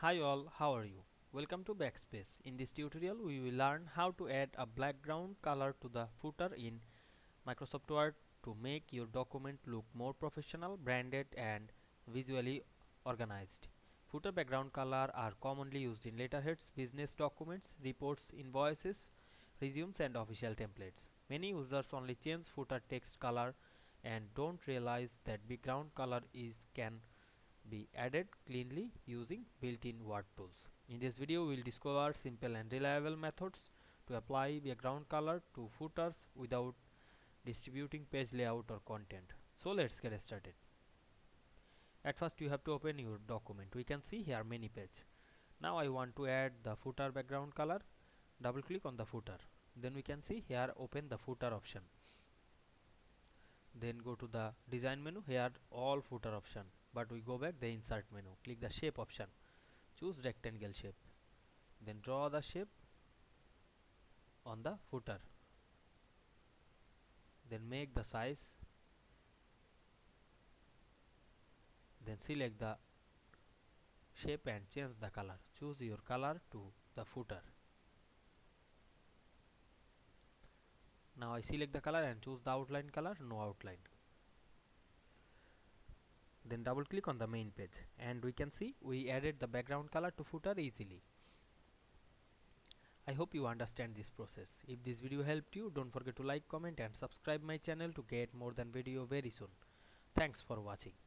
Hi all, how are you? Welcome to Backspace. In this tutorial we will learn how to add a background color to the footer in Microsoft Word to make your document look more professional, branded and visually organized. Footer background color are commonly used in letterheads, business documents, reports, invoices, resumes and official templates. Many users only change footer text color and don't realize that background color can be added cleanly using built-in word tools. In this video we will discover simple and reliable methods to apply background color to footers without distributing page layout or content. So let's get started. At first you have to open your document. We can see here many pages. Now I want to add the footer background color. Double click on the footer. Then we can see here open the footer option. Then go to the design menu, here all footer option, but we go back the insert menu, click the shape option, choose rectangle shape, then draw the shape on the footer, then make the size, then select the shape and change the color, choose your color to the footer. Now I select the color and choose the outline color, no outline. Then double click on the main page and we can see we added the background color to footer easily. I hope you understand this process. If this video helped you, don't forget to like, comment and subscribe my channel to get more than video very soon. Thanks for watching.